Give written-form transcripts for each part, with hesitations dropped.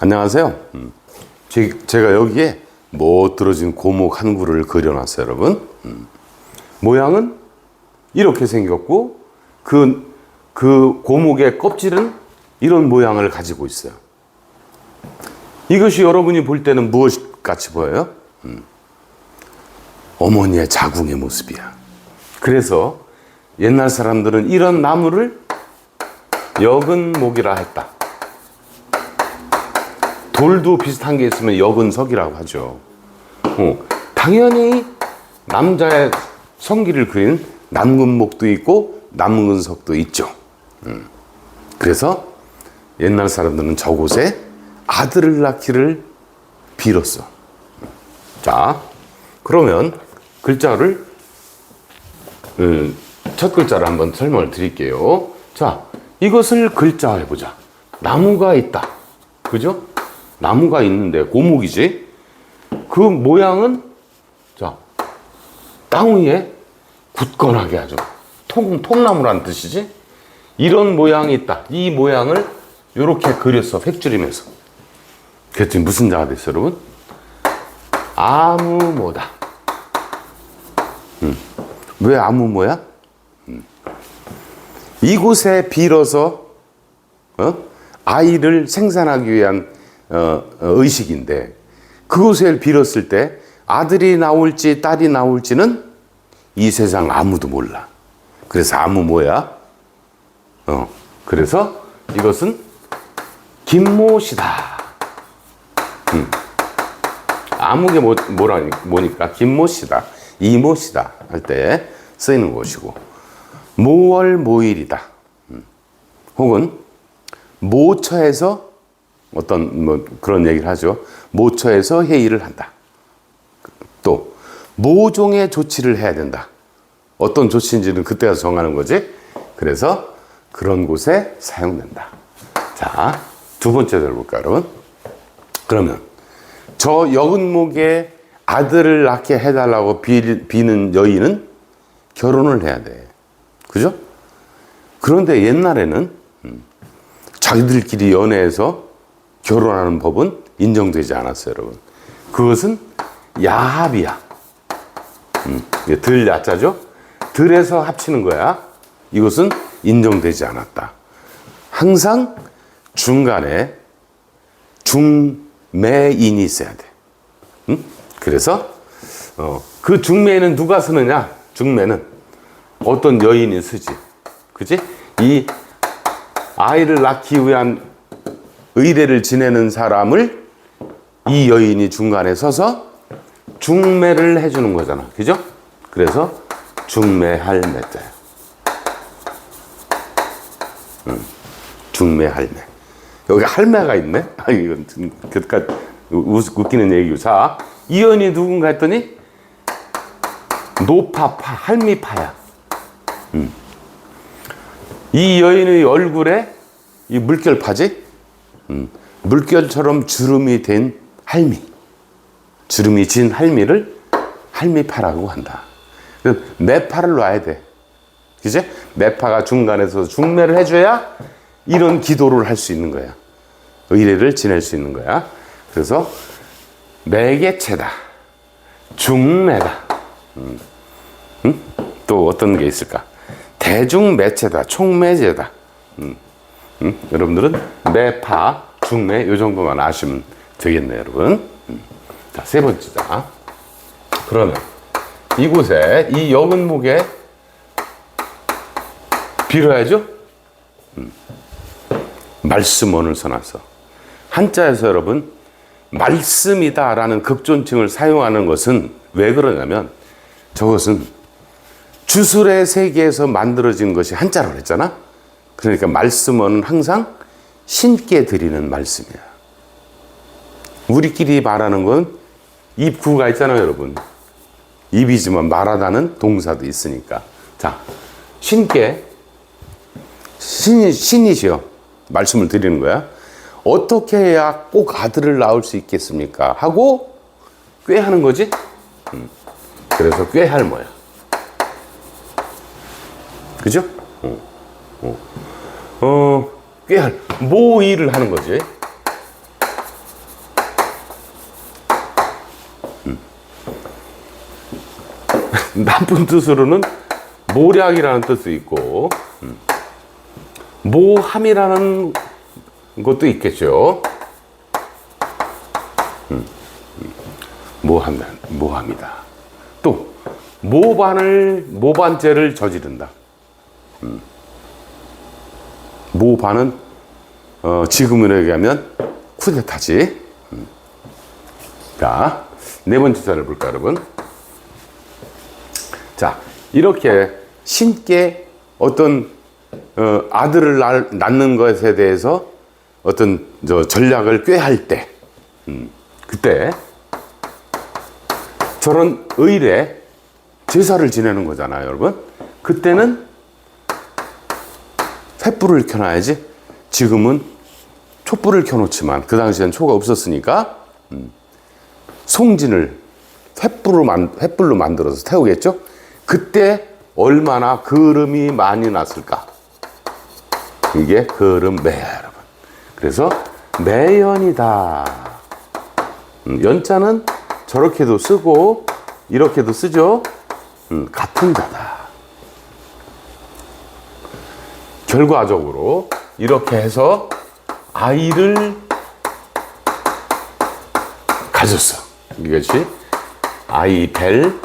안녕하세요. 제가 여기에 멋들어진 고목 한 구를 그려놨어요, 여러분. 모양은 이렇게 생겼고 그 고목의 껍질은 이런 모양을 가지고 있어요. 이것이 여러분이 볼 때는 무엇 같이 보여요? 어머니의 자궁의 모습이야. 그래서 옛날 사람들은 이런 나무를 여근목이라 했다. 돌도 비슷한 게 있으면 여근석이라고 하죠. 당연히 남자의 성기를 그린 남근목도 있고 남근석도 있죠. 그래서 옛날 사람들은 저곳에 아들을 낳기를 빌었어. 자, 그러면 글자를 첫 글자를 한번 설명을 드릴게요. 자, 이것을 글자해보자. 나무가 있다. 그죠? 나무가 있는데 고목이지. 그 모양은 자, 땅 위에 굳건하게 하죠. 통나무란 뜻이지. 이런 모양이 있다. 이 모양을 이렇게 그렸어. 획줄이면서. 그랬더니 무슨 자가 됐어, 여러분? 아무모다. 왜 아무모야? 이곳에 빌어서 아이를 생산하기 위한 의식인데, 그곳에 빌었을 때 아들이 나올지 딸이 나올지는 이 세상 아무도 몰라. 그래서 아무모야. 그래서 이것은 김모시다. 아무게 뭐니까 김모시다, 이모시다 할 때 쓰이는 것이고, 모월모일이다. 혹은 모처에서 어떤 그런 얘기를 하죠. 모처에서 회의를 한다. 또 모종의 조치를 해야 된다. 어떤 조치인지는 그때 가서 정하는 거지. 그래서 그런 곳에 사용된다. 자, 두 번째 들어볼까, 여러분? 그러면 저 여근목에 아들을 낳게 해달라고 비는 여인은 결혼을 해야 돼. 그죠? 그런데 옛날에는 자기들끼리 연애해서 결혼하는 법은 인정되지 않았어요, 여러분. 그것은 야합이야. 들 야자죠? 들에서 합치는 거야. 이것은 인정되지 않았다. 항상 중간에 중매인이 있어야 돼. 그래서 그 중매인은 누가 쓰느냐? 중매는 어떤 여인이 쓰지. 그지? 이 아이를 낳기 위한 의례를 지내는 사람을 이 여인이 중간에 서서 중매를 해주는 거잖아. 그죠? 그래서 중매할 매자야. 중매할매. 여기 할매가 있네? 아, 이건 그까지 웃기는 얘기고. 자, 이 여인이 누군가 했더니 노파파, 할미파야. 이 여인의 얼굴에 이 물결파지? 물결처럼 주름이 된 할미. 주름이 진 할미를 할미파라고 한다. 매파를 놔야 돼. 그치? 매파가 중간에서 중매를 해줘야 이런 기도를 할 수 있는 거야. 의례를 지낼 수 있는 거야. 그래서 매개체다. 중매다. 또 어떤 게 있을까? 대중매체다. 총매제다. 여러분들은 매파, 중매 이 정도만 아시면 되겠네요, 여러분. 자, 세 번째다. 그러면 이곳에 이 여근목에 빌어야죠. 말씀원을 써놨어. 한자에서 여러분 말씀이다라는 극존칭을 사용하는 것은 왜 그러냐면, 저것은 주술의 세계에서 만들어진 것이 한자라고 했잖아. 그러니까 말씀원은 항상 신께 드리는 말씀이야. 우리끼리 말하는 건 입구가 있잖아요, 여러분. 입이지만 말하다는 동사도 있으니까. 자, 신께 신이시여 말씀을 드리는 거야. 어떻게 해야 꼭 아들을 낳을 수 있겠습니까? 하고 꾀하는 거지. 그래서 꾀할모야. 그죠? 꾀할 모의를 하는 거지. 나쁜 뜻으로는 모략이라는 뜻도 있고, 모함이라는 것도 있겠죠. 모함이다. 또 모반죄를 저지른다. 모반은 지금으로 얘기하면 쿠데타지. 자, 네 번째 자를 볼까, 여러분? 자, 이렇게 신께 어떤 아들을 낳는 것에 대해서 어떤 전략을 꾀할 때, 그때 저런 의례 제사를 지내는 거잖아요, 여러분. 그때는 횃불을 켜놔야지. 지금은 촛불을 켜놓지만 그 당시엔 초가 없었으니까 송진을 횃불로 만들어서 태우겠죠. 그때 얼마나 거름이 많이 났을까. 이게 거름매야, 여러분. 그래서 매연이다. 연자는 저렇게도 쓰고 이렇게도 쓰죠. 같은 자다. 결과적으로 이렇게 해서 아이를 가졌어. 이것이 아이벨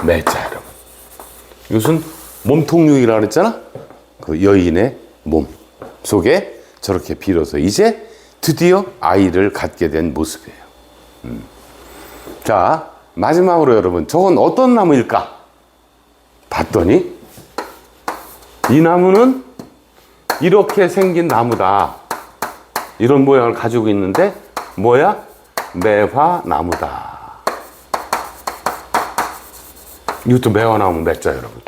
매자, 여러분. 이것은 몸통육이라고 그랬잖아. 그 여인의 몸 속에 저렇게 빌어서 이제 드디어 아이를 갖게 된 모습이에요. 자, 마지막으로 여러분, 저건 어떤 나무일까? 봤더니 이 나무는 이렇게 생긴 나무다. 이런 모양을 가지고 있는데 뭐야? 매화나무다. 이것도 매화나무 매자, 여러분.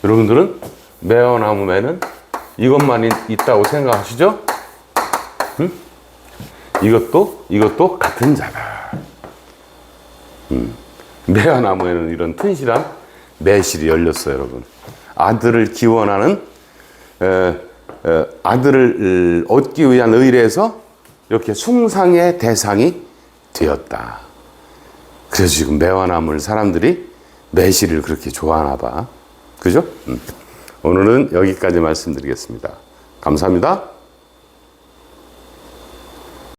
여러분들은 매화나무 매는 이것만 있다고 생각하시죠? 응? 이것도 같은 자다. 매화나무에는 이런 튼실한 매실이 열렸어요, 여러분. 아들을 기원하는 아들을 얻기 위한 의례에서 이렇게 숭상의 대상이 되었다. 그래서 지금 매화나무를 사람들이 매실을 그렇게 좋아하나 봐. 그죠? 오늘은 여기까지 말씀드리겠습니다. 감사합니다.